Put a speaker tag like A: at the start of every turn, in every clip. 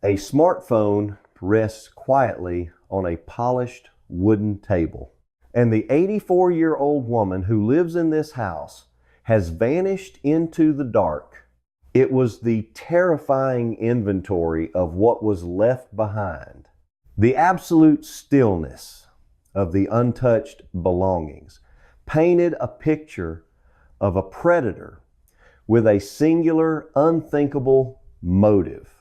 A: A smartphone rests quietly on a polished wooden table. And the 84-year-old woman who lives in this house has vanished into the dark. It was the terrifying inventory of what was left behind. The absolute stillness of the untouched belongings painted a picture of a predator with a singular, unthinkable motive.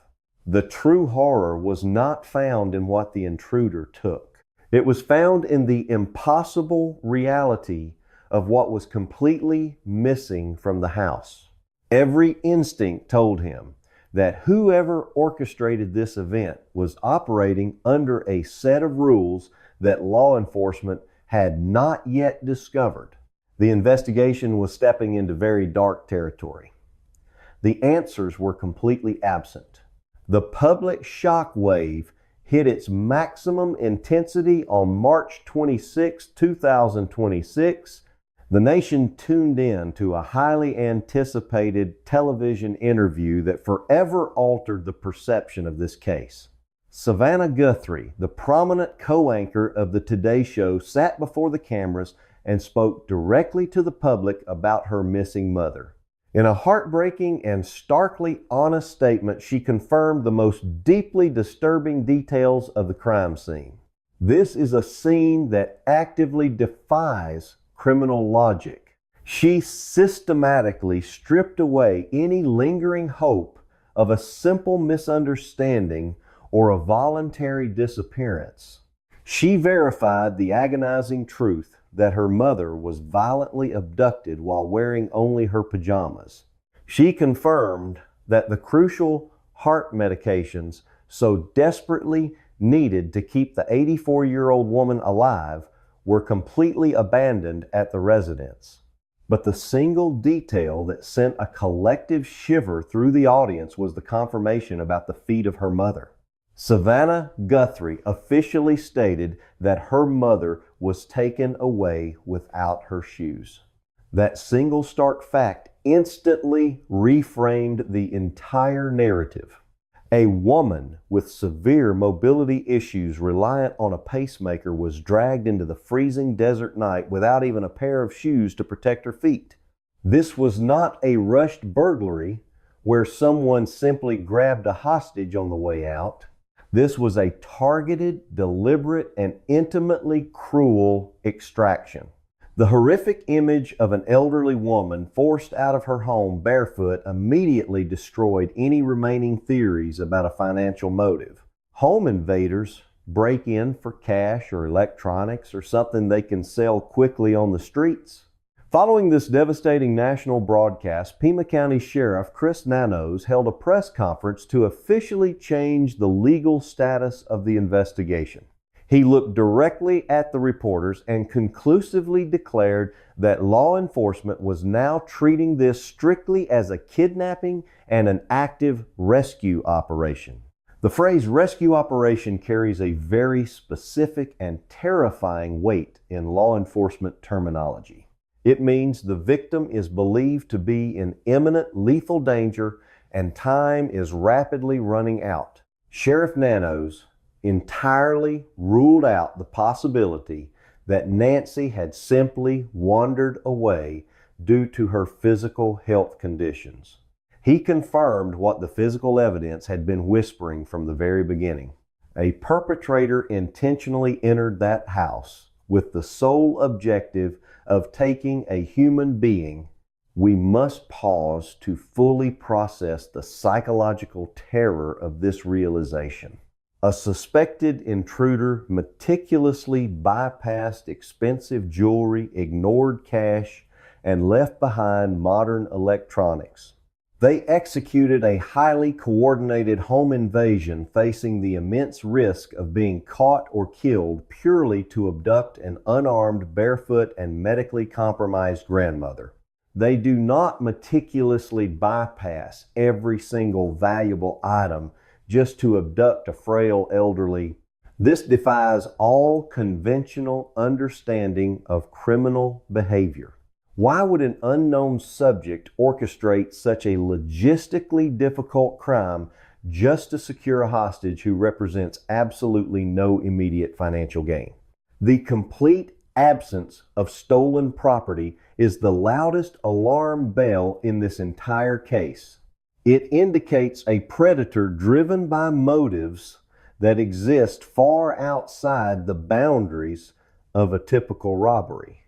A: The true horror was not found in what the intruder took. It was found in the impossible reality of what was completely missing from the house. Every instinct told him that whoever orchestrated this event was operating under a set of rules that law enforcement had not yet discovered. The investigation was stepping into very dark territory. The answers were completely absent. The public shock wave hit its maximum intensity on March 26, 2026. The nation tuned in to a highly anticipated television interview that forever altered the perception of this case. Savannah Guthrie, the prominent co-anchor of the Today Show, sat before the cameras and spoke directly to the public about her missing mother. In a heartbreaking and starkly honest statement, she confirmed the most deeply disturbing details of the crime scene. This is a scene that actively defies criminal logic. She systematically stripped away any lingering hope of a simple misunderstanding or a voluntary disappearance. She verified the agonizing truth that her mother was violently abducted while wearing only her pajamas. She confirmed that the crucial heart medications so desperately needed to keep the 84-year-old woman alive were completely abandoned at the residence. But the single detail that sent a collective shiver through the audience was the confirmation about the feet of her mother. Savannah Guthrie officially stated that her mother was taken away without her shoes. That single stark fact instantly reframed the entire narrative. A woman with severe mobility issues reliant on a pacemaker was dragged into the freezing desert night without even a pair of shoes to protect her feet. This was not a rushed burglary where someone simply grabbed a hostage on the way out. This was a targeted, deliberate, and intimately cruel extraction. The horrific image of an elderly woman forced out of her home barefoot immediately destroyed any remaining theories about a financial motive. Home invaders break in for cash or electronics or something they can sell quickly on the streets. Following this devastating national broadcast, Pima County Sheriff Chris Nanos held a press conference to officially change the legal status of the investigation. He looked directly at the reporters and conclusively declared that law enforcement was now treating this strictly as a kidnapping and an active rescue operation. The phrase rescue operation carries a very specific and terrifying weight in law enforcement terminology. It means the victim is believed to be in imminent lethal danger and time is rapidly running out. Sheriff Nanos entirely ruled out the possibility that Nancy had simply wandered away due to her physical health conditions. He confirmed what the physical evidence had been whispering from the very beginning. A perpetrator intentionally entered that house with the sole objective of taking a human being. We must pause to fully process the psychological terror of this realization. A suspected intruder meticulously bypassed expensive jewelry, ignored cash, and left behind modern electronics. They executed a highly coordinated home invasion facing the immense risk of being caught or killed purely to abduct an unarmed, barefoot, and medically compromised grandmother. They do not meticulously bypass every single valuable item just to abduct a frail elderly. This defies all conventional understanding of criminal behavior. Why would an unknown subject orchestrate such a logistically difficult crime just to secure a hostage who represents absolutely no immediate financial gain. The complete absence of stolen property is the loudest alarm bell in this entire case. It indicates a predator driven by motives that exist far outside the boundaries of a typical robbery.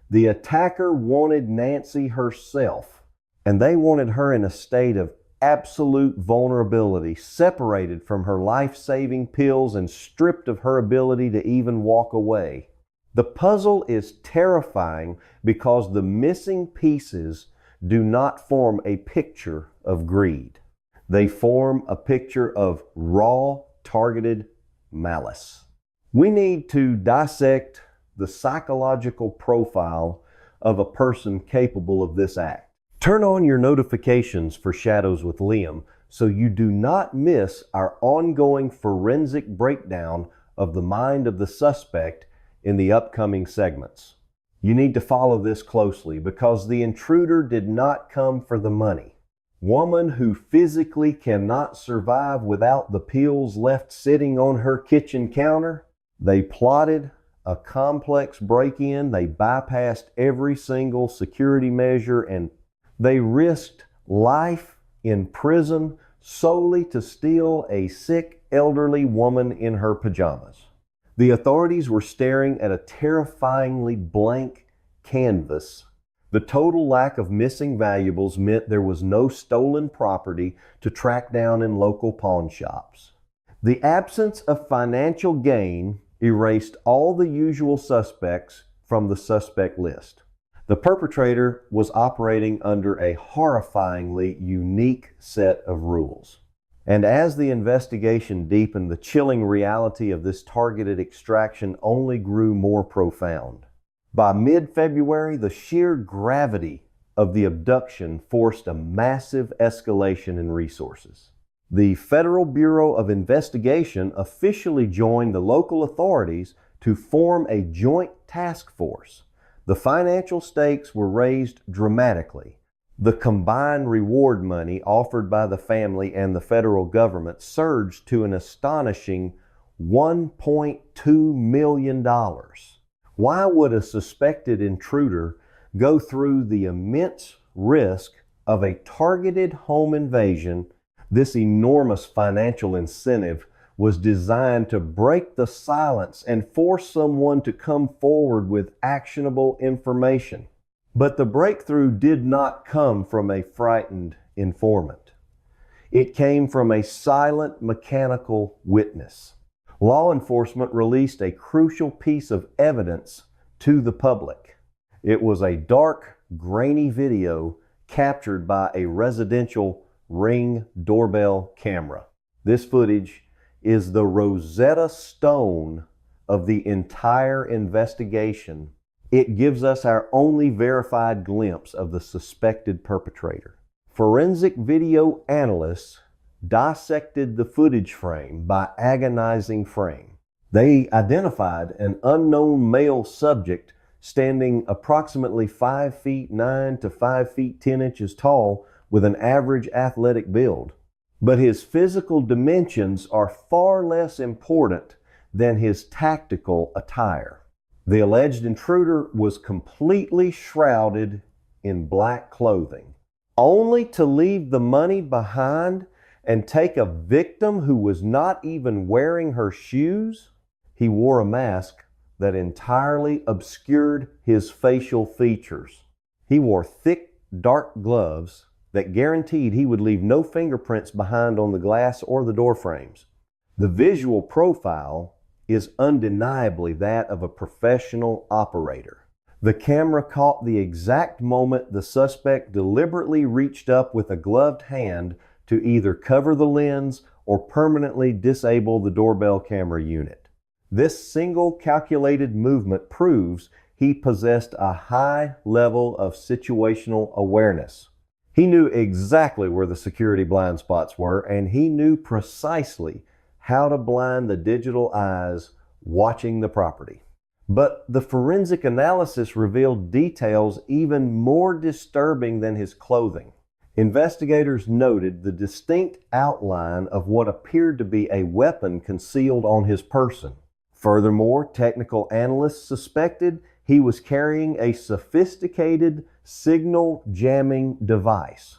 A: The attacker wanted Nancy herself, and they wanted her in a state of absolute vulnerability, separated from her life-saving pills and stripped of her ability to even walk away. The puzzle is terrifying because the missing pieces do not form a picture of greed. They form a picture of raw, targeted malice. We need to dissect the psychological profile of a person capable of this act. Turn on your notifications for Shadows with Liam so you do not miss our ongoing forensic breakdown of the mind of the suspect in the upcoming segments. You need to follow this closely because the intruder did not come for the money. Woman who physically cannot survive without the pills left sitting on her kitchen counter. They plotted a complex break-in. They bypassed every single security measure and they risked life in prison solely to steal a sick elderly woman in her pajamas. The authorities were staring at a terrifyingly blank canvas. The total lack of missing valuables meant there was no stolen property to track down in local pawn shops. The absence of financial gain erased all the usual suspects from the suspect list. The perpetrator was operating under a horrifyingly unique set of rules. And as the investigation deepened, the chilling reality of this targeted extraction only grew more profound. By mid-February, the sheer gravity of the abduction forced a massive escalation in resources. The Federal Bureau of Investigation officially joined the local authorities to form a joint task force. The financial stakes were raised dramatically. The combined reward money offered by the family and the federal government surged to an astonishing $1.2 million. Why would a suspected intruder go through the immense risk of a targeted home invasion? This enormous financial incentive was designed to break the silence and force someone to come forward with actionable information. But the breakthrough did not come from a frightened informant. It came from a silent, mechanical witness. Law enforcement released a crucial piece of evidence to the public. It was a dark, grainy video captured by a residential Ring doorbell camera. This footage is the Rosetta Stone of the entire investigation. It gives us our only verified glimpse of the suspected perpetrator. Forensic video analysts dissected the footage frame by agonizing frame. They identified an unknown male subject standing approximately 5 feet 9 to 5 feet 10 inches tall with an average athletic build. But his physical dimensions are far less important than his tactical attire. The alleged intruder was completely shrouded in black clothing, only to leave the money behind and take a victim who was not even wearing her shoes. He wore a mask that entirely obscured his facial features. He wore thick, dark gloves that guaranteed he would leave no fingerprints behind on the glass or the door frames. The visual profile is undeniably that of a professional operator. The camera caught the exact moment the suspect deliberately reached up with a gloved hand to either cover the lens or permanently disable the doorbell camera unit. This single calculated movement proves he possessed a high level of situational awareness. He knew exactly where the security blind spots were, and he knew precisely how to blind the digital eyes watching the property. But the forensic analysis revealed details even more disturbing than his clothing. Investigators noted the distinct outline of what appeared to be a weapon concealed on his person. Furthermore, technical analysts suspected he was carrying a sophisticated signal jamming device.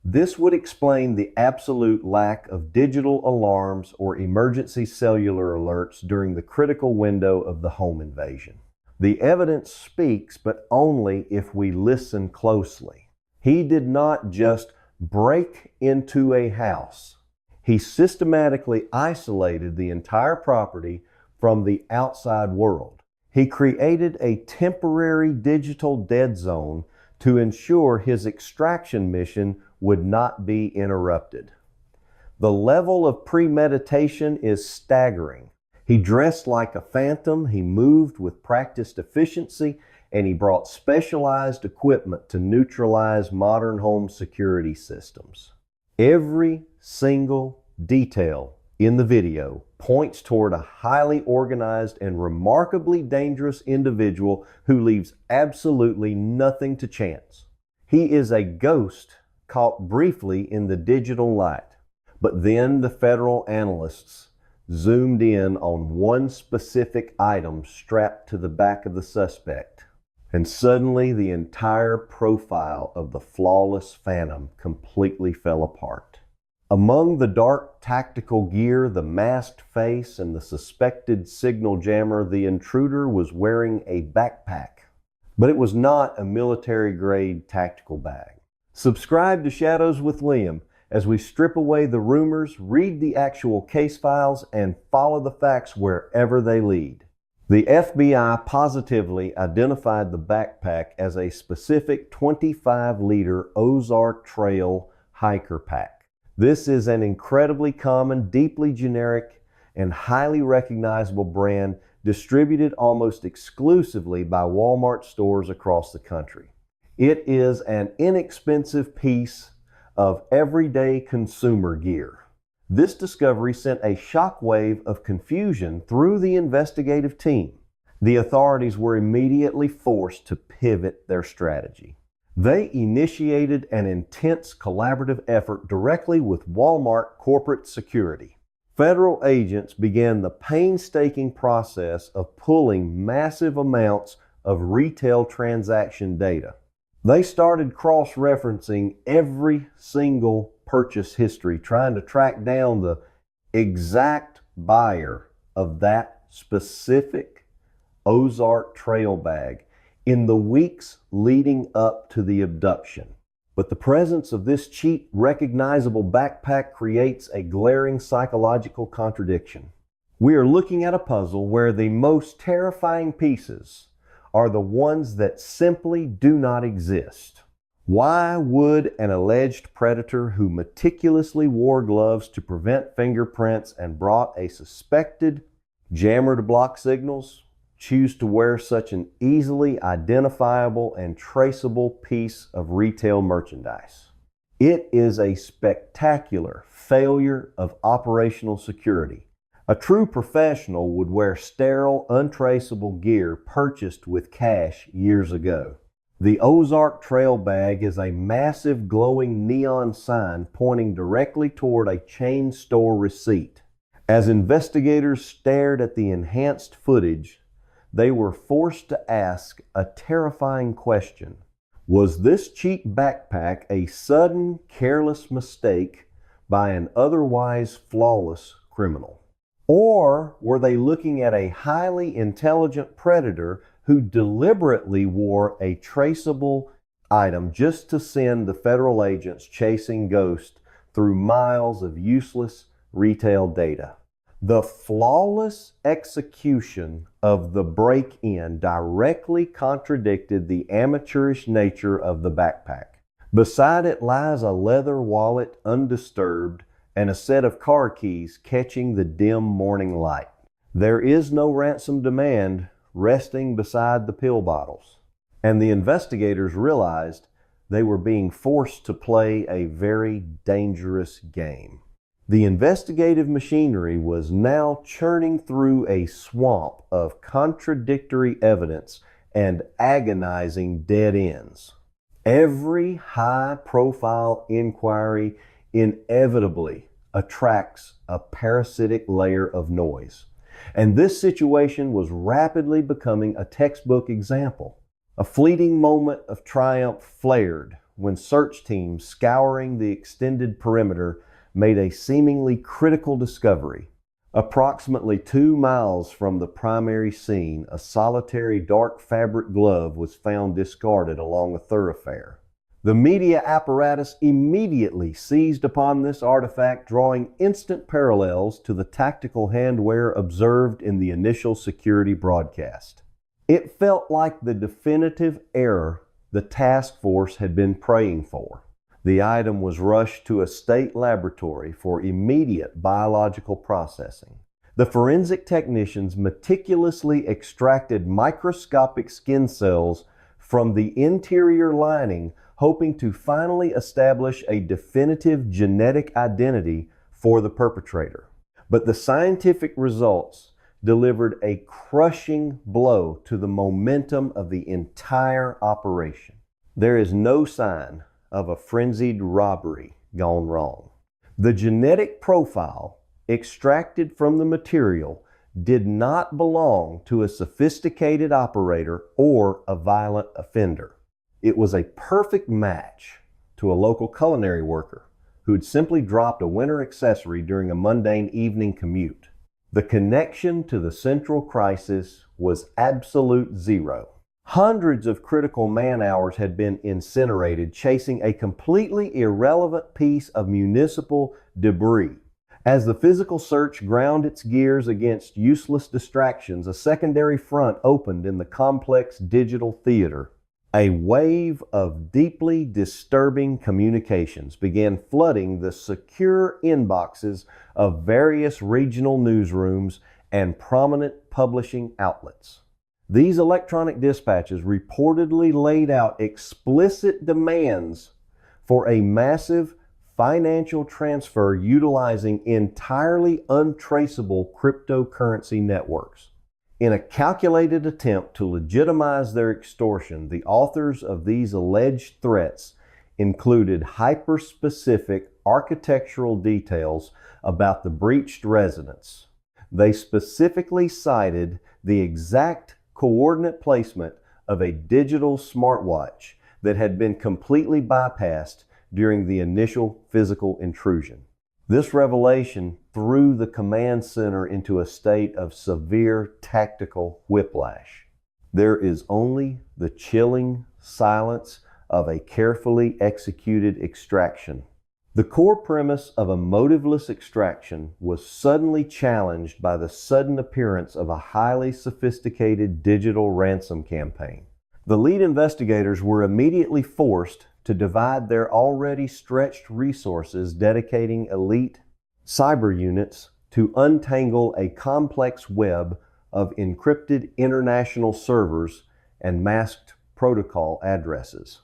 A: This would explain the absolute lack of digital alarms or emergency cellular alerts during the critical window of the home invasion. The evidence speaks, but only if we listen closely. He did not just break into a house. He systematically isolated the entire property from the outside world. He created a temporary digital dead zone to ensure his extraction mission would not be interrupted. The level of premeditation is staggering. He dressed like a phantom, he moved with practiced efficiency, and he brought specialized equipment to neutralize modern home security systems. Every single detail in the video points toward a highly organized and remarkably dangerous individual who leaves absolutely nothing to chance. He is a ghost caught briefly in the digital light. But then the federal analysts zoomed in on one specific item strapped to the back of the suspect. And suddenly the entire profile of the flawless phantom completely fell apart. Among the dark tactical gear, the masked face, and the suspected signal jammer, the intruder was wearing a backpack. But it was not a military-grade tactical bag. Subscribe to Shadows with Liam as we strip away the rumors, read the actual case files, and follow the facts wherever they lead. The FBI positively identified the backpack as a specific 25-liter Ozark Trail hiker pack. This is an incredibly common, deeply generic, and highly recognizable brand distributed almost exclusively by Walmart stores across the country. It is an inexpensive piece of everyday consumer gear. This discovery sent a shockwave of confusion through the investigative team. The authorities were immediately forced to pivot their strategy. They initiated an intense collaborative effort directly with Walmart corporate security. Federal agents began the painstaking process of pulling massive amounts of retail transaction data. They started cross-referencing every single purchase history, trying to track down the exact buyer of that specific Ozark Trail bag in the weeks leading up to the abduction. But the presence of this cheap, recognizable backpack creates a glaring psychological contradiction. We are looking at a puzzle where the most terrifying pieces are the ones that simply do not exist. Why would an alleged predator who meticulously wore gloves to prevent fingerprints and brought a suspected jammer to block signals choose to wear such an easily identifiable and traceable piece of retail merchandise? It is a spectacular failure of operational security. A true professional would wear sterile, untraceable gear purchased with cash years ago. The Ozark Trail bag is a massive glowing neon sign pointing directly toward a chain store receipt. As investigators stared at the enhanced footage, they were forced to ask a terrifying question. Was this cheap backpack a sudden, careless mistake by an otherwise flawless criminal? Or were they looking at a highly intelligent predator who deliberately wore a traceable item just to send the federal agents chasing ghosts through miles of useless retail data? The flawless execution of the break-in directly contradicted the amateurish nature of the backpack. Beside it lies a leather wallet undisturbed and a set of car keys catching the dim morning light. There is no ransom demand resting beside the pill bottles. And the investigators realized they were being forced to play a very dangerous game. The investigative machinery was now churning through a swamp of contradictory evidence and agonizing dead ends. Every high-profile inquiry inevitably attracts a parasitic layer of noise. And this situation was rapidly becoming a textbook example. A fleeting moment of triumph flared when search teams scouring the extended perimeter made a seemingly critical discovery. Approximately 2 miles from the primary scene, a solitary dark fabric glove was found discarded along a thoroughfare. The media apparatus immediately seized upon this artifact, drawing instant parallels to the tactical handwear observed in the initial security broadcast. It felt like the definitive error the task force had been praying for. The item was rushed to a state laboratory for immediate biological processing. The forensic technicians meticulously extracted microscopic skin cells from the interior lining, hoping to finally establish a definitive genetic identity for the perpetrator. But the scientific results delivered a crushing blow to the momentum of the entire operation. There is no sign of a frenzied robbery gone wrong. The genetic profile extracted from the material did not belong to a sophisticated operator or a violent offender. It was a perfect match to a local culinary worker who had simply dropped a winter accessory during a mundane evening commute. The connection to the central crisis was absolute zero. Hundreds of critical man-hours had been incinerated chasing a completely irrelevant piece of municipal debris. As the physical search ground its gears against useless distractions, a secondary front opened in the complex digital theater. A wave of deeply disturbing communications began flooding the secure inboxes of various regional newsrooms and prominent publishing outlets. These electronic dispatches reportedly laid out explicit demands for a massive financial transfer utilizing entirely untraceable cryptocurrency networks. In a calculated attempt to legitimize their extortion, the authors of these alleged threats included hyper-specific architectural details about the breached residence. They specifically cited the exact coordinate placement of a digital smartwatch that had been completely bypassed during the initial physical intrusion. This revelation threw the command center into a state of severe tactical whiplash. There is only the chilling silence of a carefully executed extraction. The core premise of a motiveless extraction was suddenly challenged by the sudden appearance of a highly sophisticated digital ransom campaign. The lead investigators were immediately forced to divide their already stretched resources, dedicating elite cyber units to untangle a complex web of encrypted international servers and masked protocol addresses.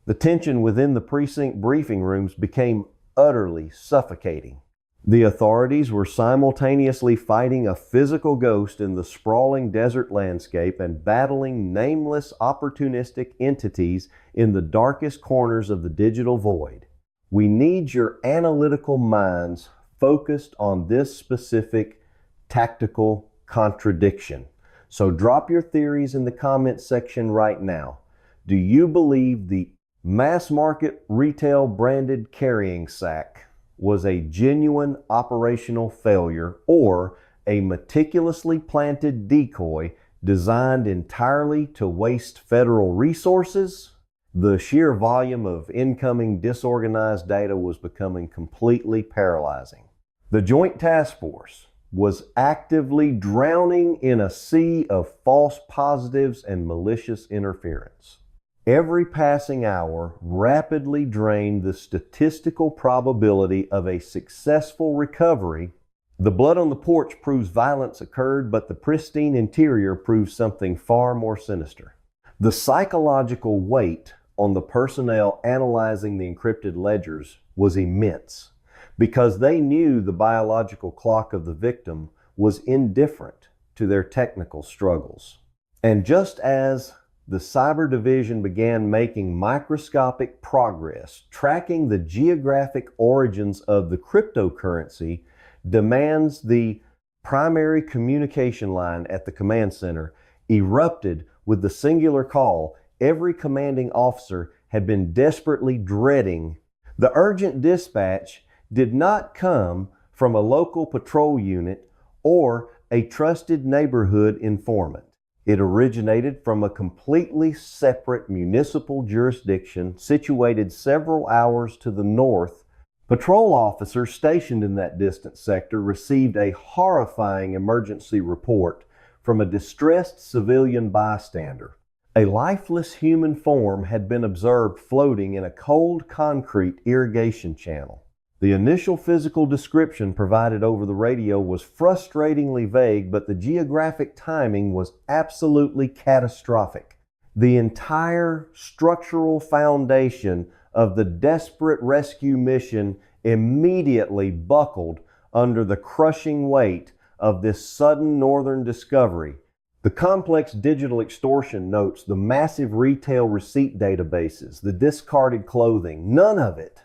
A: The tension within the precinct briefing rooms became utterly suffocating. The authorities were simultaneously fighting a physical ghost in the sprawling desert landscape and battling nameless opportunistic entities in the darkest corners of the digital void. We need your analytical minds focused on this specific tactical contradiction. So drop your theories in the comments section right now. Do you believe the mass market retail branded carrying sack was a genuine operational failure or a meticulously planted decoy designed entirely to waste federal resources? The sheer volume of incoming disorganized data was becoming completely paralyzing. The Joint Task Force was actively drowning in a sea of false positives and malicious interference. Every passing hour rapidly drained the statistical probability of a successful recovery. The blood on the porch proves violence occurred, but the pristine interior proves something far more sinister. The psychological weight on the personnel analyzing the encrypted ledgers was immense because they knew the biological clock of the victim was indifferent to their technical struggles. And just as the Cyber Division began making microscopic progress, tracking the geographic origins of the cryptocurrency. Demands the primary communication line at the command center erupted with the singular call every commanding officer had been desperately dreading. The urgent dispatch did not come from a local patrol unit or a trusted neighborhood informant. It originated from a completely separate municipal jurisdiction situated several hours to the north. Patrol officers stationed in that distant sector received a horrifying emergency report from a distressed civilian bystander. A lifeless human form had been observed floating in a cold concrete irrigation channel. The initial physical description provided over the radio was frustratingly vague, but the geographic timing was absolutely catastrophic. The entire structural foundation of the desperate rescue mission immediately buckled under the crushing weight of this sudden northern discovery. The complex digital extortion notes, the massive retail receipt databases, the discarded clothing, none of it.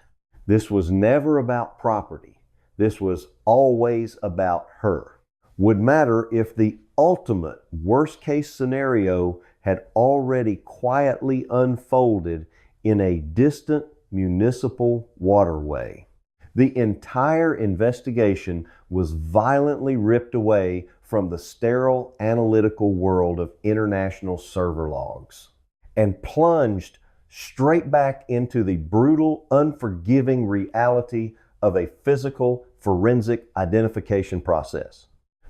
A: This was never about property. This was always about her. Would matter if the ultimate worst-case scenario had already quietly unfolded in a distant municipal waterway. The entire investigation was violently ripped away from the sterile analytical world of international server logs and plunged straight back into the brutal, unforgiving reality of a physical forensic identification process.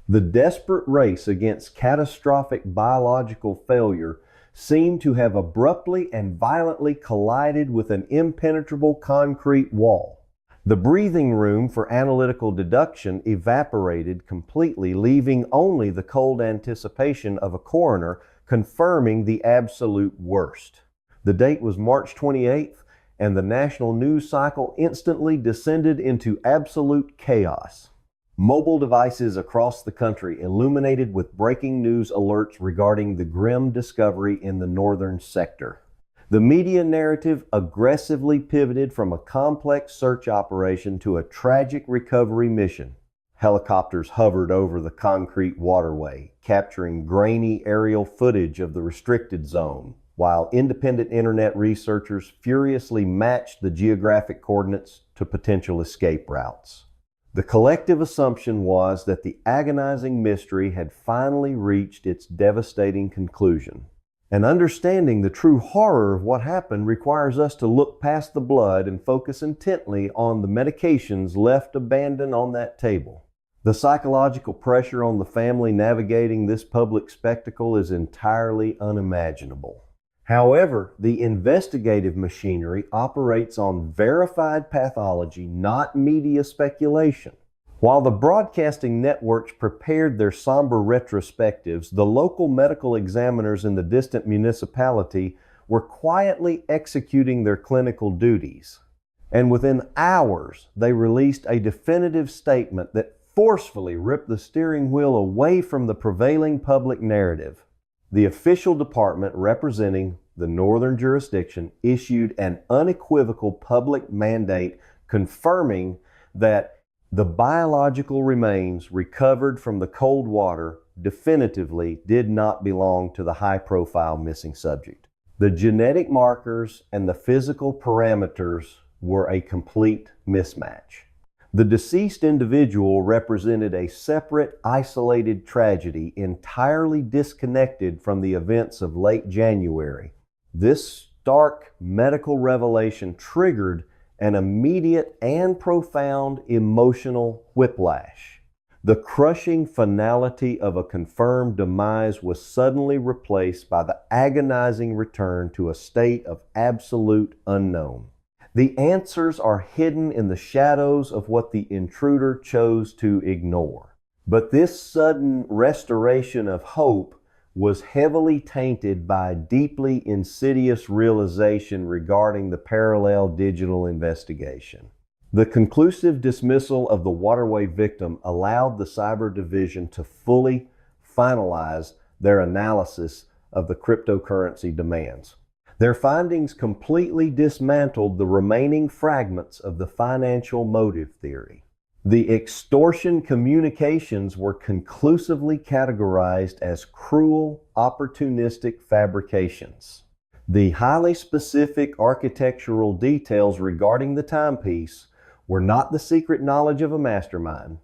A: The desperate race against catastrophic biological failure seemed to have abruptly and violently collided with an impenetrable concrete wall. The breathing room for analytical deduction evaporated completely, leaving only the cold anticipation of a coroner confirming the absolute worst. The date was March 28th, and the national news cycle instantly descended into absolute chaos. Mobile devices across the country illuminated with breaking news alerts regarding the grim discovery in the northern sector. The media narrative aggressively pivoted from a complex search operation to a tragic recovery mission. Helicopters hovered over the concrete waterway, capturing grainy aerial footage of the restricted zone, while independent internet researchers furiously matched the geographic coordinates to potential escape routes. The collective assumption was that the agonizing mystery had finally reached its devastating conclusion. And understanding the true horror of what happened requires us to look past the blood and focus intently on the medications left abandoned on that table. The psychological pressure on the family navigating this public spectacle is entirely unimaginable. However, the investigative machinery operates on verified pathology, not media speculation. While the broadcasting networks prepared their somber retrospectives, the local medical examiners in the distant municipality were quietly executing their clinical duties. And within hours, they released a definitive statement that forcefully ripped the steering wheel away from the prevailing public narrative. The official department representing the northern jurisdiction issued an unequivocal public mandate confirming that the biological remains recovered from the cold water definitively did not belong to the high-profile missing subject. The genetic markers and the physical parameters were a complete mismatch. The deceased individual represented a separate, isolated tragedy entirely disconnected from the events of late January. This stark medical revelation triggered an immediate and profound emotional whiplash. The crushing finality of a confirmed demise was suddenly replaced by the agonizing return to a state of absolute unknown. The answers are hidden in the shadows of what the intruder chose to ignore. But this sudden restoration of hope was heavily tainted by a deeply insidious realization regarding the parallel digital investigation. The conclusive dismissal of the waterway victim allowed the Cyber Division to fully finalize their analysis of the cryptocurrency demands. Their findings completely dismantled the remaining fragments of the financial motive theory. The extortion communications were conclusively categorized as cruel, opportunistic fabrications. The highly specific architectural details regarding the timepiece were not the secret knowledge of a mastermind.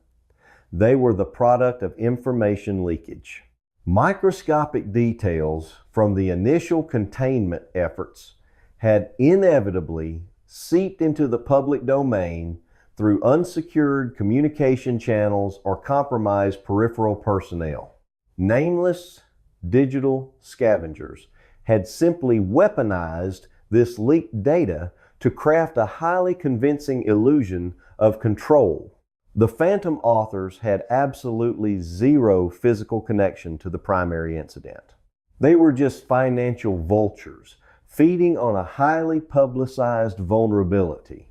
A: They were the product of information leakage. Microscopic details from the initial containment efforts had inevitably seeped into the public domain through unsecured communication channels or compromised peripheral personnel. Nameless digital scavengers had simply weaponized this leaked data to craft a highly convincing illusion of control. The phantom authors had absolutely zero physical connection to the primary incident. They were just financial vultures feeding on a highly publicized vulnerability.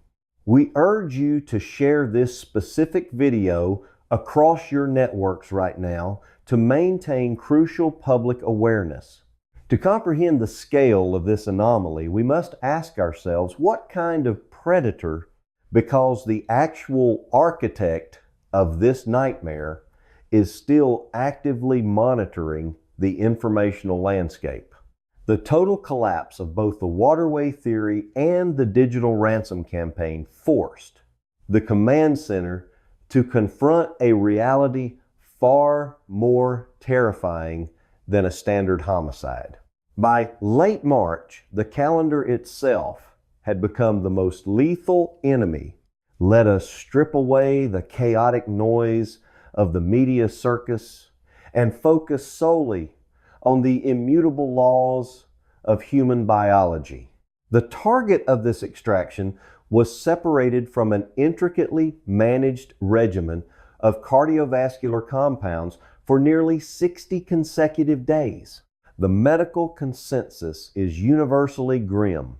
A: We urge you to share this specific video across your networks right now to maintain crucial public awareness. To comprehend the scale of this anomaly, we must ask ourselves what kind of predator, because the actual architect of this nightmare is still actively monitoring the informational landscape. The total collapse of both the waterway theory and the digital ransom campaign forced the command center to confront a reality far more terrifying than a standard homicide. By late March, the calendar itself had become the most lethal enemy. Let us strip away the chaotic noise of the media circus and focus solely on the immutable laws of human biology. The target of this extraction was separated from an intricately managed regimen of cardiovascular compounds for nearly 60 consecutive days. The medical consensus is universally grim.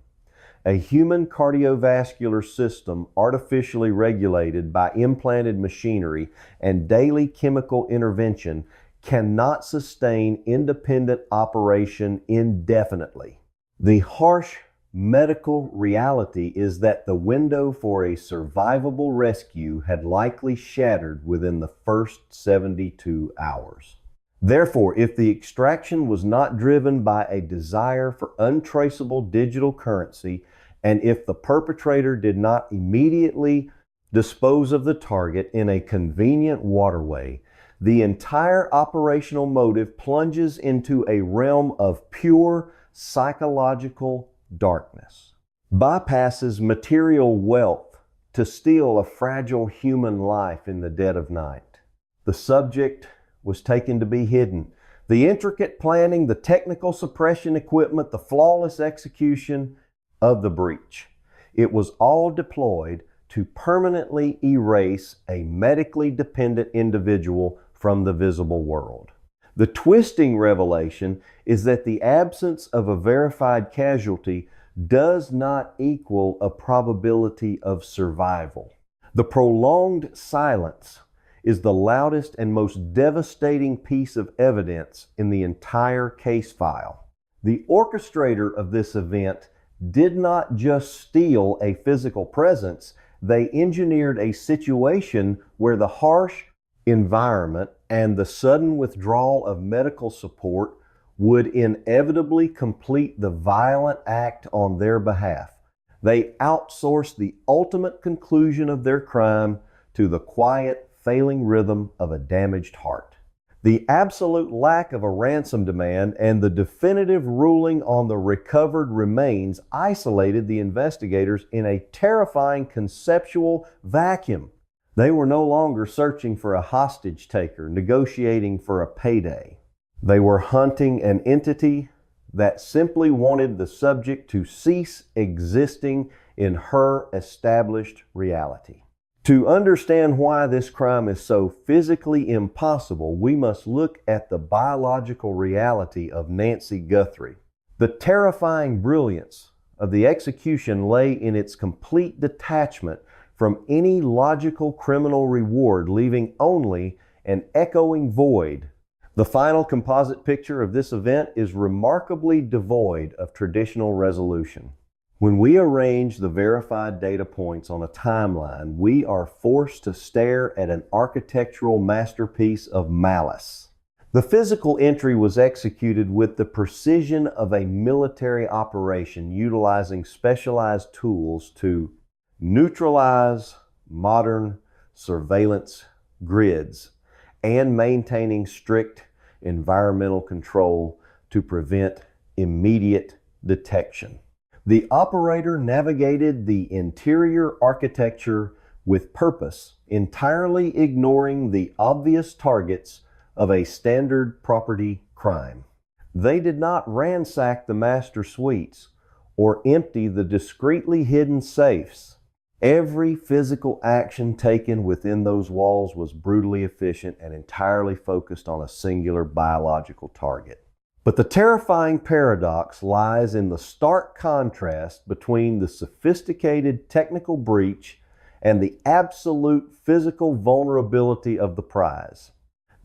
A: A human cardiovascular system artificially regulated by implanted machinery and daily chemical intervention cannot sustain independent operation indefinitely. The harsh medical reality is that the window for a survivable rescue had likely shattered within the first 72 hours. Therefore, if the extraction was not driven by a desire for untraceable digital currency, and if the perpetrator did not immediately dispose of the target in a convenient waterway, the entire operational motive plunges into a realm of pure psychological darkness, bypasses material wealth to steal a fragile human life in the dead of night. The subject was taken to be hidden. The intricate planning, the technical suppression equipment, the flawless execution of the breach. It was all deployed to permanently erase a medically dependent individual from the visible world. The twisting revelation is that the absence of a verified casualty does not equal a probability of survival. The prolonged silence is the loudest and most devastating piece of evidence in the entire case file. The orchestrator of this event did not just steal a physical presence, they engineered a situation where the harsh environment and the sudden withdrawal of medical support would inevitably complete the violent act on their behalf. They outsourced the ultimate conclusion of their crime to the quiet, failing rhythm of a damaged heart. The absolute lack of a ransom demand and the definitive ruling on the recovered remains isolated the investigators in a terrifying conceptual vacuum. They were no longer searching for a hostage taker, negotiating for a payday. They were hunting an entity that simply wanted the subject to cease existing in her established reality. To understand why this crime is so physically impossible, we must look at the biological reality of Nancy Guthrie. The terrifying brilliance of the execution lay in its complete detachment from any logical criminal reward, leaving only an echoing void The final composite picture of this event is remarkably devoid of traditional resolution. When we arrange the verified data points on a timeline, we are forced to stare at an architectural masterpiece of malice. The physical entry was executed with the precision of a military operation, utilizing specialized tools to neutralize modern surveillance grids and maintaining strict environmental control to prevent immediate detection. The operator navigated the interior architecture with purpose, entirely ignoring the obvious targets of a standard property crime. They did not ransack the master suites or empty the discreetly hidden safes. Every physical action taken within those walls was brutally efficient and entirely focused on a singular biological target. But the terrifying paradox lies in the stark contrast between the sophisticated technical breach and the absolute physical vulnerability of the prize.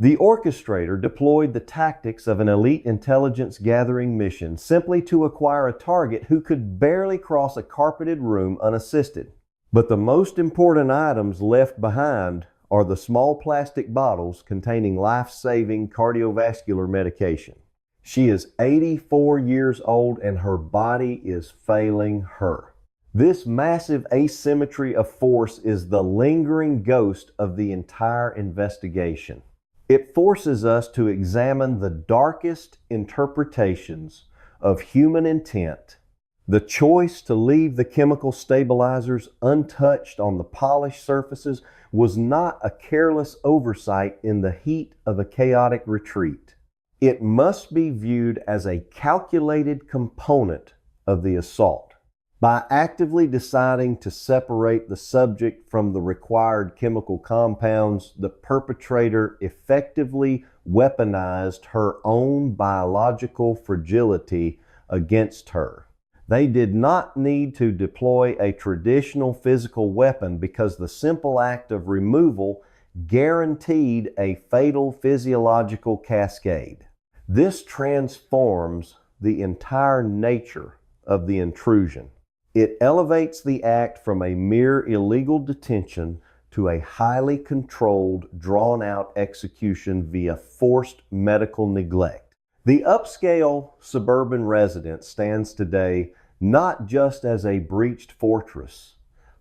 A: The orchestrator deployed the tactics of an elite intelligence gathering mission simply to acquire a target who could barely cross a carpeted room unassisted. But the most important items left behind are the small plastic bottles containing life-saving cardiovascular medication. She is 84 years old and her body is failing her. This massive asymmetry of force is the lingering ghost of the entire investigation. It forces us to examine the darkest interpretations of human intent. The choice to leave the chemical stabilizers untouched on the polished surfaces was not a careless oversight in the heat of a chaotic retreat. It must be viewed as a calculated component of the assault. By actively deciding to separate the subject from the required chemical compounds, the perpetrator effectively weaponized her own biological fragility against her. They did not need to deploy a traditional physical weapon because the simple act of removal guaranteed a fatal physiological cascade. This transforms the entire nature of the intrusion. It elevates the act from a mere illegal detention to a highly controlled, drawn-out execution via forced medical neglect. The upscale suburban residence stands today not just as a breached fortress,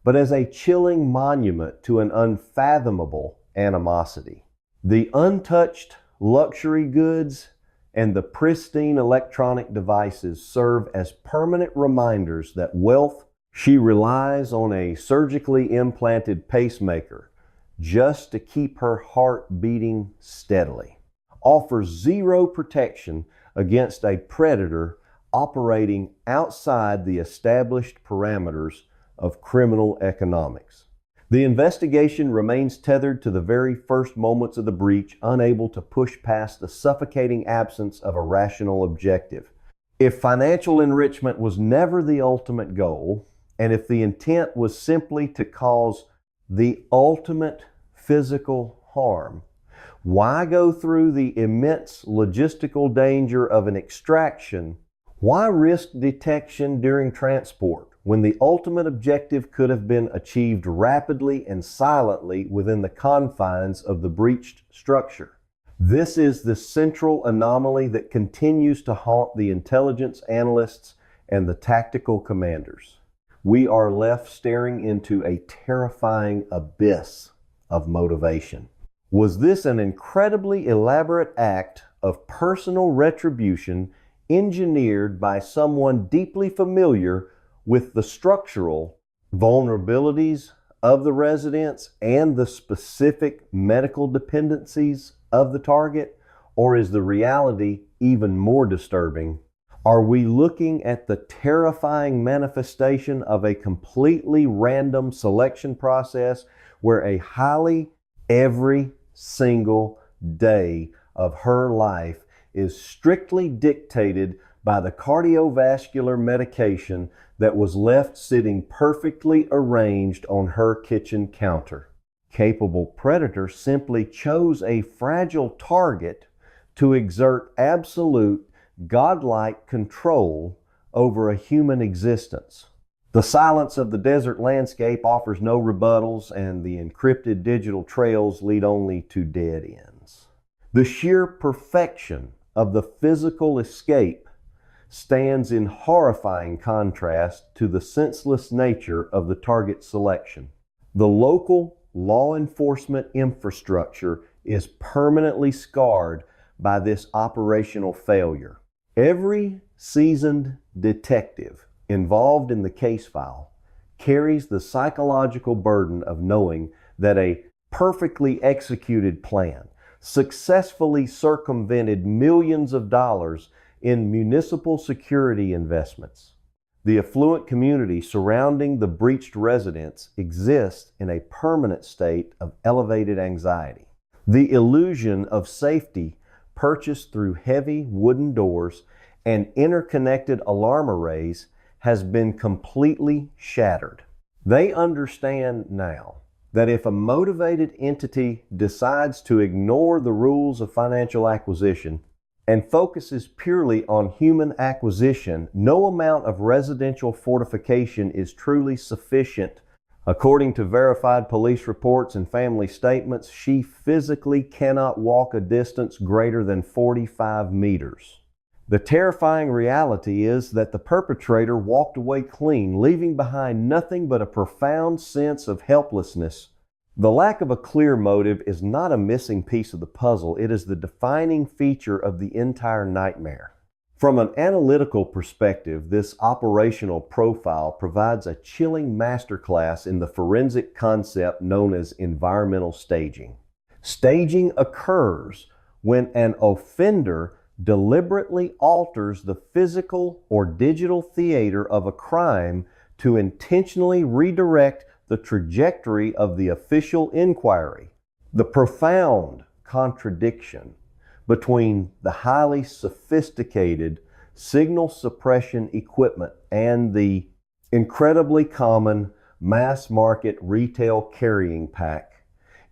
A: but as a chilling monument to an unfathomable animosity. The untouched luxury goods and the pristine electronic devices serve as permanent reminders that wealth, she relies on a surgically implanted pacemaker just to keep her heart beating steadily, offers zero protection against a predator operating outside the established parameters of criminal economics. The investigation remains tethered to the very first moments of the breach, unable to push past the suffocating absence of a rational objective. If financial enrichment was never the ultimate goal, and if the intent was simply to cause the ultimate physical harm, why go through the immense logistical danger of an extraction? Why risk detection during transport when the ultimate objective could have been achieved rapidly and silently within the confines of the breached structure? This is the central anomaly that continues to haunt the intelligence analysts and the tactical commanders. We are left staring into a terrifying abyss of motivation. Was this an incredibly elaborate act of personal retribution engineered by someone deeply familiar with the structural vulnerabilities of the residents and the specific medical dependencies of the target? Or is the reality even more disturbing? Are we looking at the terrifying manifestation of a completely random selection process where a highly every single day of her life is strictly dictated by the cardiovascular medication that was left sitting perfectly arranged on her kitchen counter? Capable predator simply chose a fragile target to exert absolute, godlike control over a human existence. The silence of the desert landscape offers no rebuttals, and the encrypted digital trails lead only to dead ends. The sheer perfection of the physical escape stands in horrifying contrast to the senseless nature of the target selection. The local law enforcement infrastructure is permanently scarred by this operational failure. Every seasoned detective involved in the case file carries the psychological burden of knowing that a perfectly executed plan successfully circumvented millions of dollars in municipal security investments. The affluent community surrounding the breached residents exists in a permanent state of elevated anxiety. The illusion of safety purchased through heavy wooden doors and interconnected alarm arrays has been completely shattered. They understand now that if a motivated entity decides to ignore the rules of financial acquisition and focuses purely on human acquisition, no amount of residential fortification is truly sufficient. According to verified police reports and family statements, she physically cannot walk a distance greater than 45 meters. The terrifying reality is that the perpetrator walked away clean, leaving behind nothing but a profound sense of helplessness. The lack of a clear motive is not a missing piece of the puzzle, it is the defining feature of the entire nightmare. From an analytical perspective, this operational profile provides a chilling masterclass in the forensic concept known as environmental staging. Staging occurs when an offender deliberately alters the physical or digital theater of a crime to intentionally redirect the trajectory of the official inquiry. The profound contradiction between the highly sophisticated signal suppression equipment and the incredibly common mass market retail carrying pack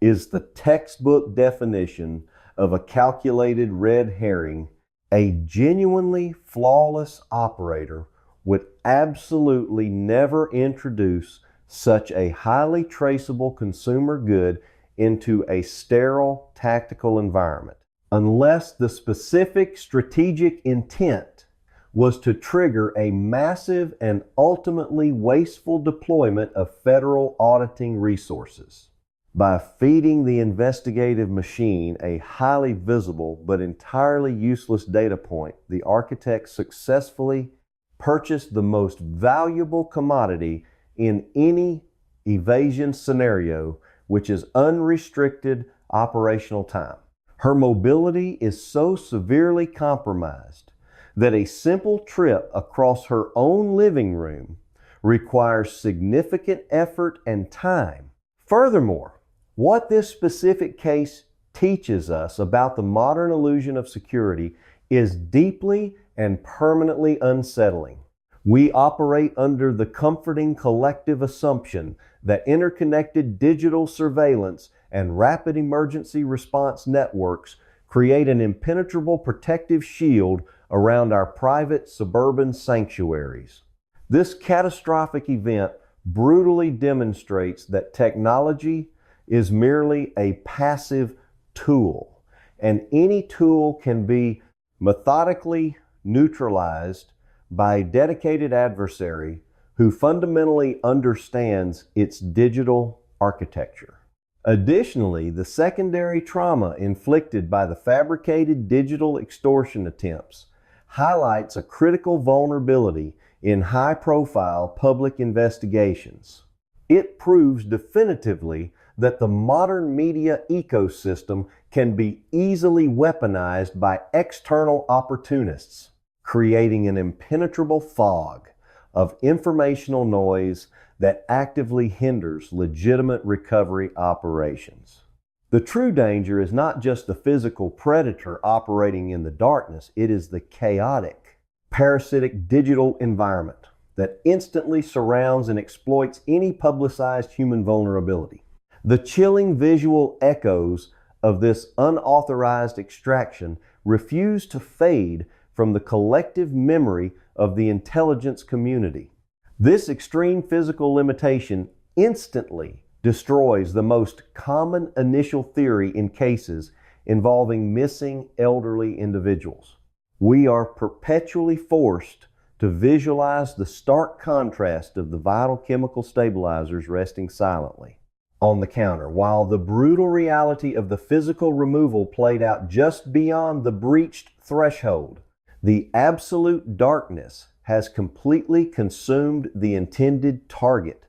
A: is the textbook definition of a calculated red herring. A genuinely flawless operator would absolutely never introduce such a highly traceable consumer good into a sterile tactical environment, unless the specific strategic intent was to trigger a massive and ultimately wasteful deployment of federal auditing resources. By feeding the investigative machine a highly visible but entirely useless data point, the architect successfully purchased the most valuable commodity in any evasion scenario, which is unrestricted operational time. Her mobility is so severely compromised that a simple trip across her own living room requires significant effort and time. Furthermore, what this specific case teaches us about the modern illusion of security is deeply and permanently unsettling. We operate under the comforting collective assumption that interconnected digital surveillance and rapid emergency response networks create an impenetrable protective shield around our private suburban sanctuaries. This catastrophic event brutally demonstrates that technology is merely a passive tool, and any tool can be methodically neutralized by a dedicated adversary who fundamentally understands its digital architecture. Additionally, the secondary trauma inflicted by the fabricated digital extortion attempts highlights a critical vulnerability in high-profile public investigations. It proves definitively that the modern media ecosystem can be easily weaponized by external opportunists, creating an impenetrable fog of informational noise that actively hinders legitimate recovery operations. The true danger is not just the physical predator operating in the darkness, it is the chaotic, parasitic digital environment that instantly surrounds and exploits any publicized human vulnerability. The chilling visual echoes of this unauthorized extraction refuse to fade from the collective memory of the intelligence community. This extreme physical limitation instantly destroys the most common initial theory in cases involving missing elderly individuals. We are perpetually forced to visualize the stark contrast of the vital chemical stabilizers resting silently on the counter, while the brutal reality of the physical removal played out just beyond the breached threshold. The absolute darkness has completely consumed the intended target,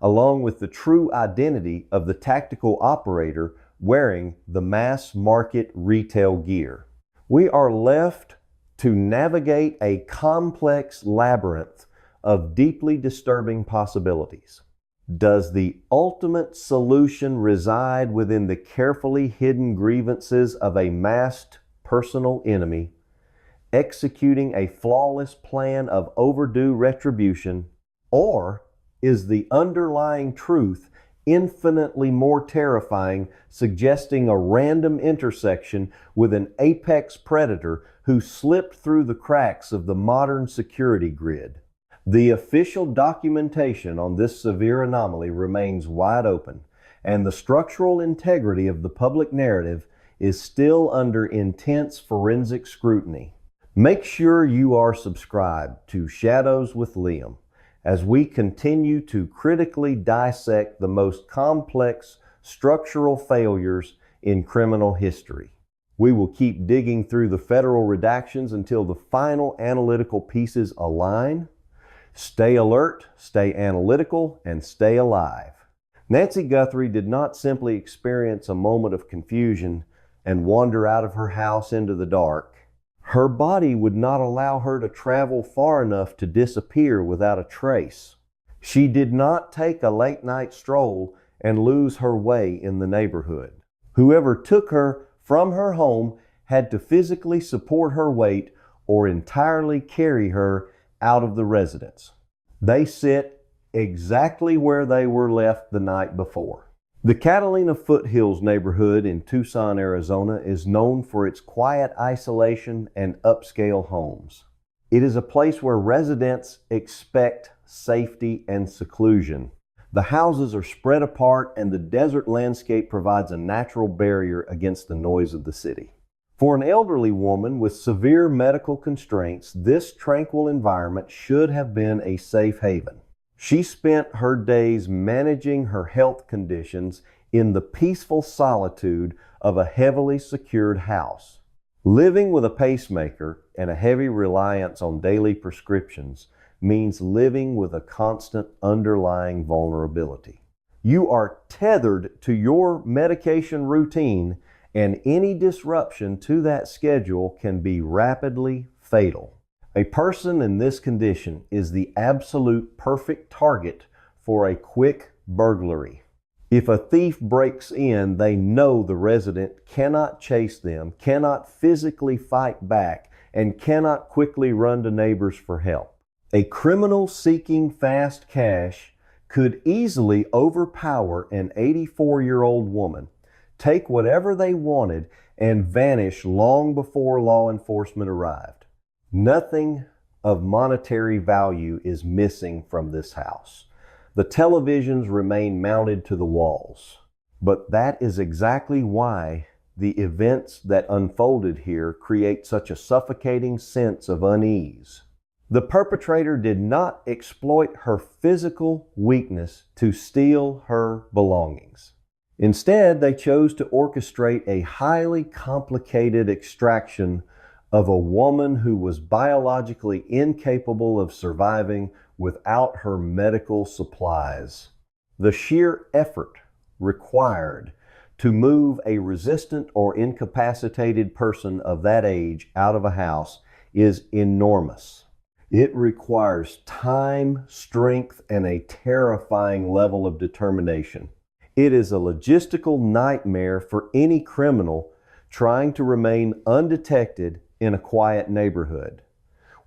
A: along with the true identity of the tactical operator wearing the mass market retail gear. We are left to navigate a complex labyrinth of deeply disturbing possibilities. Does the ultimate solution reside within the carefully hidden grievances of a masked personal enemy, executing a flawless plan of overdue retribution, or is the underlying truth infinitely more terrifying, suggesting a random intersection with an apex predator who slipped through the cracks of the modern security grid? The official documentation on this severe anomaly remains wide open, and the structural integrity of the public narrative is still under intense forensic scrutiny. Make sure you are subscribed to Shadows with Liam as we continue to critically dissect the most complex structural failures in criminal history. We will keep digging through the federal redactions until the final analytical pieces align. Stay alert, stay analytical, and stay alive. Nancy Guthrie did not simply experience a moment of confusion and wander out of her house into the dark. Her body would not allow her to travel far enough to disappear without a trace. She did not take a late-night stroll and lose her way in the neighborhood. Whoever took her from her home had to physically support her weight or entirely carry her out of the residence. They sit exactly where they were left the night before. The Catalina Foothills neighborhood in Tucson, Arizona is known for its quiet isolation and upscale homes. It is a place where residents expect safety and seclusion. The houses are spread apart and the desert landscape provides a natural barrier against the noise of the city. For an elderly woman with severe medical constraints, this tranquil environment should have been a safe haven. She spent her days managing her health conditions in the peaceful solitude of a heavily secured house. Living with a pacemaker and a heavy reliance on daily prescriptions means living with a constant underlying vulnerability. You are tethered to your medication routine, and any disruption to that schedule can be rapidly fatal. A person in this condition is the absolute perfect target for a quick burglary. If a thief breaks in, they know the resident cannot chase them, cannot physically fight back, and cannot quickly run to neighbors for help. A criminal seeking fast cash could easily overpower an 84-year-old woman, take whatever they wanted, and vanish long before law enforcement arrived. Nothing of monetary value is missing from this house. The televisions remain mounted to the walls. But that is exactly why the events that unfolded here create such a suffocating sense of unease. The perpetrator did not exploit her physical weakness to steal her belongings. Instead, they chose to orchestrate a highly complicated extraction of a woman who was biologically incapable of surviving without her medical supplies. The sheer effort required to move a resistant or incapacitated person of that age out of a house is enormous. It requires time, strength, and a terrifying level of determination. It is a logistical nightmare for any criminal trying to remain undetected in a quiet neighborhood.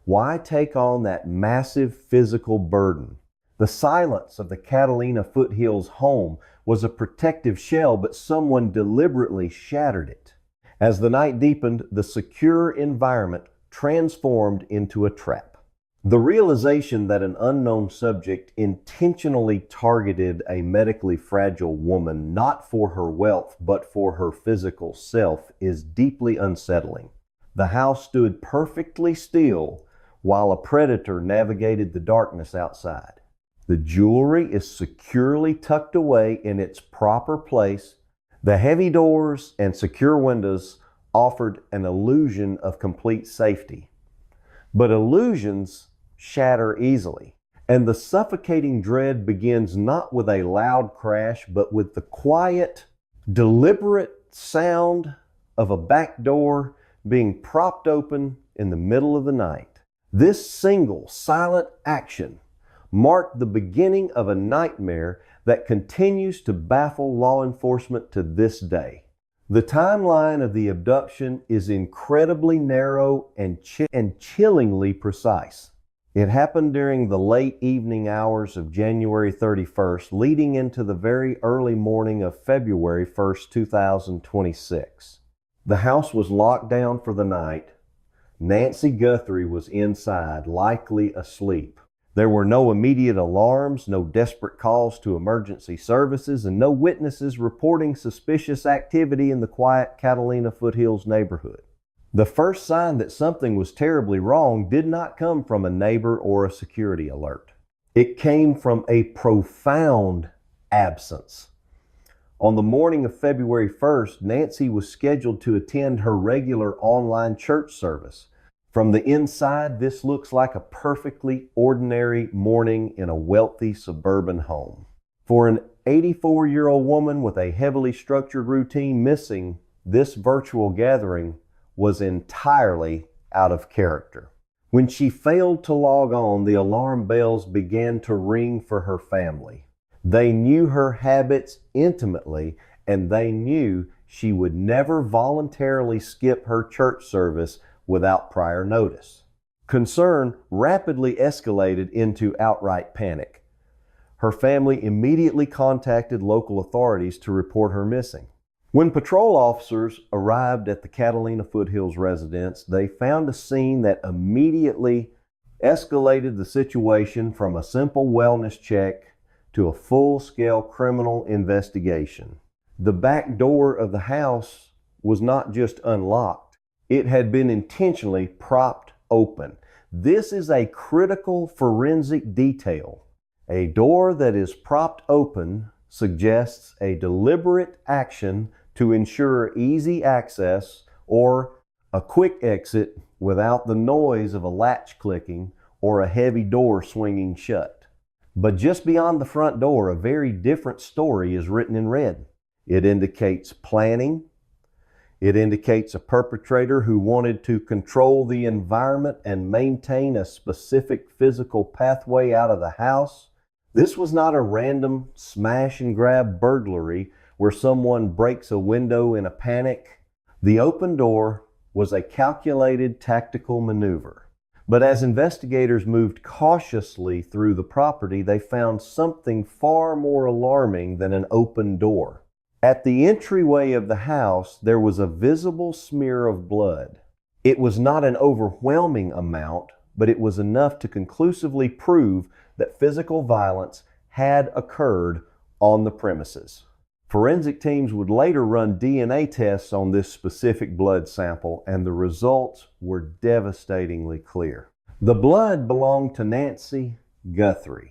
A: Why take on that massive physical burden? The silence of the Catalina Foothills home was a protective shell, but someone deliberately shattered it. As the night deepened, the secure environment transformed into a trap. The realization that an unknown subject intentionally targeted a medically fragile woman not for her wealth but for her physical self is deeply unsettling. The house stood perfectly still while a predator navigated the darkness outside. The jewelry is securely tucked away in its proper place. The heavy doors and secure windows offered an illusion of complete safety. But illusions shatter easily, and the suffocating dread begins not with a loud crash, but with the quiet, deliberate sound of a back door being propped open in the middle of the night. This single silent action marked the beginning of a nightmare that continues to baffle law enforcement to this day. The timeline of the abduction is incredibly narrow and chillingly precise. It happened during the late evening hours of January 31st, leading into the very early morning of February 1st, 2026. The house was locked down for the night. Nancy Guthrie was inside, likely asleep. There were no immediate alarms, no desperate calls to emergency services, and no witnesses reporting suspicious activity in the quiet Catalina Foothills neighborhood. The first sign that something was terribly wrong did not come from a neighbor or a security alert. It came from a profound absence. On the morning of February 1st, Nancy was scheduled to attend her regular online church service. From the inside, this looks like a perfectly ordinary morning in a wealthy suburban home. For an 84-year-old woman with a heavily structured routine, missing this virtual gathering was entirely out of character. When she failed to log on, the alarm bells began to ring for her family. They knew her habits intimately, and they knew she would never voluntarily skip her church service without prior notice. Concern rapidly escalated into outright panic. Her family immediately contacted local authorities to report her missing. When patrol officers arrived at the Catalina Foothills residence, they found a scene that immediately escalated the situation from a simple wellness check to a full-scale criminal investigation. The back door of the house was not just unlocked, it had been intentionally propped open. This is a critical forensic detail. A door that is propped open suggests a deliberate action to ensure easy access or a quick exit without the noise of a latch clicking or a heavy door swinging shut. But just beyond the front door, a very different story is written in red. It indicates planning. It indicates a perpetrator who wanted to control the environment and maintain a specific physical pathway out of the house. This was not a random smash and grab burglary where someone breaks a window in a panic. The open door was a calculated tactical maneuver. But as investigators moved cautiously through the property, they found something far more alarming than an open door. At the entryway of the house, there was a visible smear of blood. It was not an overwhelming amount, but it was enough to conclusively prove that physical violence had occurred on the premises. Forensic teams would later run DNA tests on this specific blood sample, and the results were devastatingly clear. The blood belonged to Nancy Guthrie.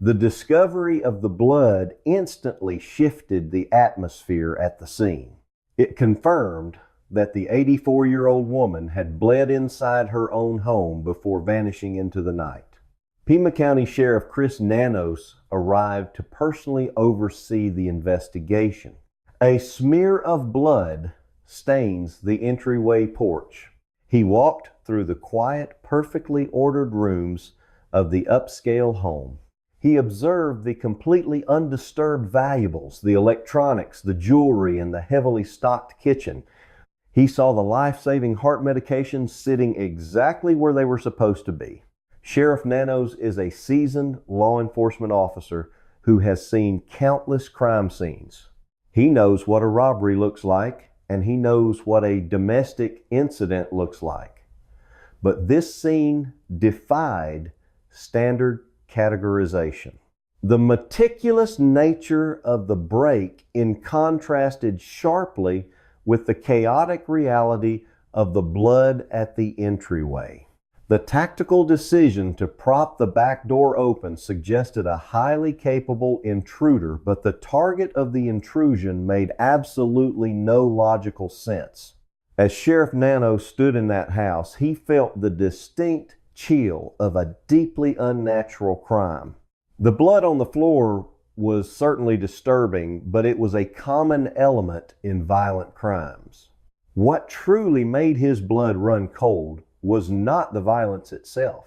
A: The discovery of the blood instantly shifted the atmosphere at the scene. It confirmed that the 84-year-old woman had bled inside her own home before vanishing into the night. Pima County Sheriff Chris Nanos arrived to personally oversee the investigation. A smear of blood stains the entryway porch. He walked through the quiet, perfectly ordered rooms of the upscale home. He observed the completely undisturbed valuables, the electronics, the jewelry, and the heavily stocked kitchen. He saw the life-saving heart medications sitting exactly where they were supposed to be. Sheriff Nanos is a seasoned law enforcement officer who has seen countless crime scenes. He knows what a robbery looks like, and he knows what a domestic incident looks like. But this scene defied standard categorization. The meticulous nature of the break contrasted sharply with the chaotic reality of the blood at the entryway. The tactical decision to prop the back door open suggested a highly capable intruder, but the target of the intrusion made absolutely no logical sense. As Sheriff Nanos stood in that house, he felt the distinct chill of a deeply unnatural crime. The blood on the floor was certainly disturbing, but it was a common element in violent crimes. What truly made his blood run cold was not the violence itself.